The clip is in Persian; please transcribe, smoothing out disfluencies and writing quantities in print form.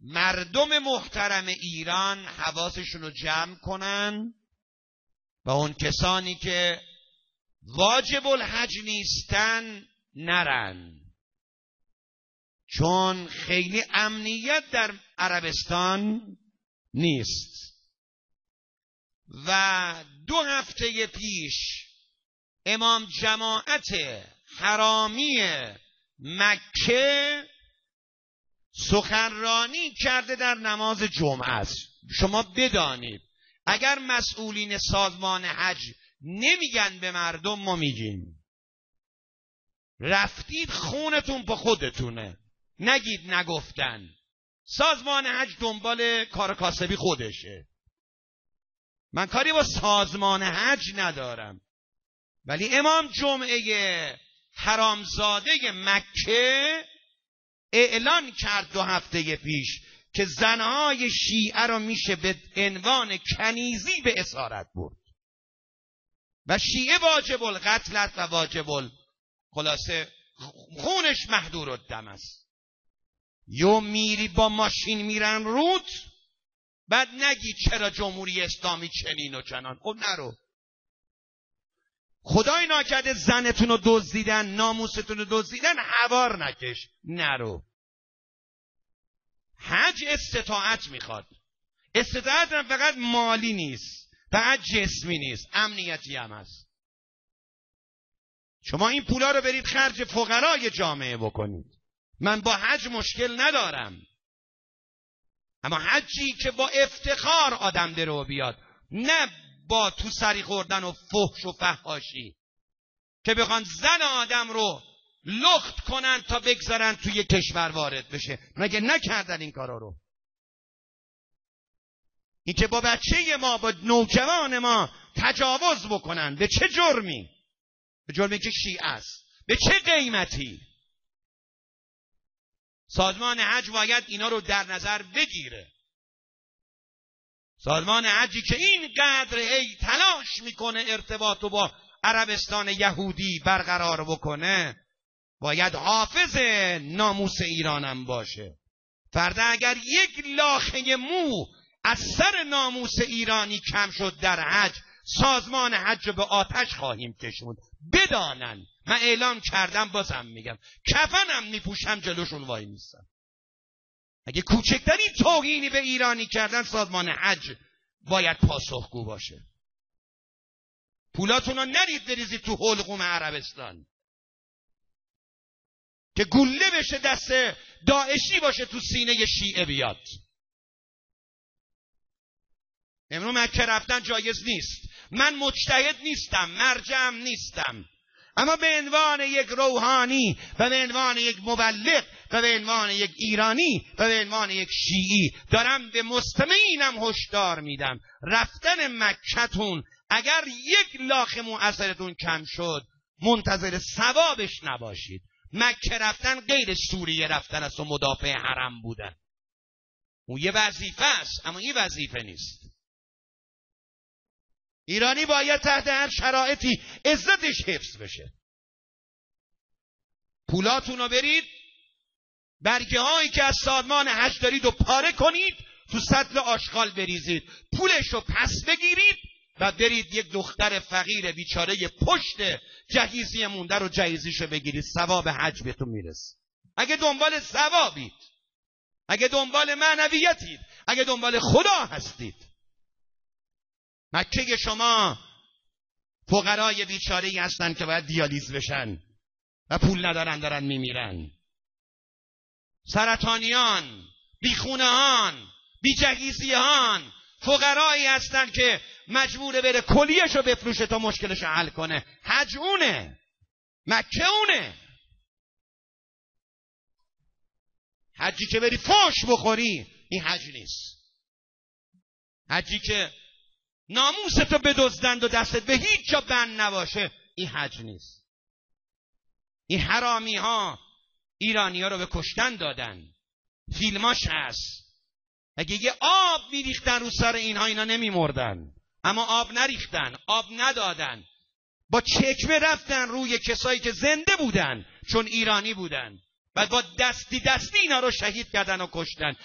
مردم محترم ایران حواسشون رو جمع کنن و اون کسانی که واجب الحج نیستن نرن، چون خیلی امنیت در عربستان نیست. و 2 هفته پیش امام جماعت حرامی مکه سخنرانی کرده در نماز جمعه است. شما بدانید اگر مسئولین سازمان حج نمیگن به مردم، ما میگیم. رفتید خونتون با خودتونه، نگید نگفتن. سازمان حج دنبال کار کاسبی خودشه. من کاری با سازمان حج ندارم، ولی امام جمعه حرامزاده مکه اعلان کرد 2 هفته پیش که زنهای شیعه رو میشه به عنوان کنیزی به اسارت برد و شیعه واجب القتل است و واجب خلاصه خونش محظور الدم است. یا میری با ماشین میرن رود، بعد نگی چرا جمهوری اسلامی چنین و چنان. خب نرو. خدای ناکرده زنتون رو دزدیدن، ناموستون رو دزدیدن، هوار نکش، نرو. حج استطاعت میخواد. استطاعت هم فقط مالی نیست، فقط جسمی نیست، امنیتی هم هست. شما این پولا رو برید خرج فقرای جامعه بکنید. من با حج مشکل ندارم، اما حجی که با افتخار آدم بره و بیاد، نه با تو سری خوردن و فحش و فحاشی که بخوان زن آدم رو لخت کنن تا بگذارن توی کشور وارد بشه. مگه نکردن این کارا رو؟ این که با بچه ما، با نوجوان ما تجاوز بکنن، به چه جرمی؟ به جرمی که شیعه است. به چه قیمتی؟ سازمان حج باید اینا رو در نظر بگیره. سازمان حجی که اینقدر تلاش میکنه ارتباط رو با عربستان یهودی برقرار بکنه، باید حافظ ناموس ایرانم باشه. فردا اگر 1 لاخه مو از سر ناموس ایرانی کم شد در حج، سازمان حج رو به آتش خواهیم کشوند. بدانن. من اعلام کردم، بازم میگم، کفنم میپوشم جلوشون وای میستم. اگه کوچکترین توهینی به ایرانی کردن، سازمان حج باید پاسخگو باشه. پولاتون رو نرید بریزید تو حلقوم عربستان که گله بشه دست داعشی باشه تو سینه شیعه بیاد. امروز مکه رفتن جایز نیست. من مجتهد نیستم، مرجعم نیستم، اما به عنوان یک روحانی و به عنوان یک مبلغ و به عنوان یک ایرانی و به عنوان یک شیعی دارم به مستمعینم هشدار میدم. رفتن مکه‌تون اگر 1 لاخه مو اثرتون کم شد، منتظر ثوابش نباشید. مکه رفتن غیر سوریه رفتن است و مدافع حرم بودن. اون یه وظیفه است، اما این وظیفه نیست. ایرانی باید تحت هر شرایطی عزتش حفظ بشه. پولاتون رو برید، برگه هایی که از سازمان حج دارید و پاره کنید، تو سطل آشغال بریزید، پولش رو پس بگیرید و برید یک دختر فقیر بیچاره پشت جهیزی مونده رو جهیزیشو بگیرید. ثواب حج بهتون میرسه. اگه دنبال ثوابید، اگه دنبال معنویتید، اگه دنبال خدا هستید. مکه شما فقرای بیچاره‌ای هستن که باید دیالیز بشن و پول ندارن، دارن میمیرن. سرطانیان، بیخونهان، بیجهیزیان، فقرایی هستن که مجبوره بره کلیه‌شو بفروشه تا مشکلشو حل کنه. حج اونه، مکه اونه. حجی که بری فحش بخوری، این حج نیست. حجی که ناموستو بدزدند و دستت به هیچ جا بند نباشه، این حج نیست. این حرامی ها ایرانی ها رو به کشتن دادن. فیلماش هست. اگه یه آب میریختن رو سر اینها، اینا نمیمردن. اما آب نریختن، آب ندادن. با چکمه رفتن روی کسایی که زنده بودن چون ایرانی بودن. بعد با دستی اینا رو شهید کردن و کشتن.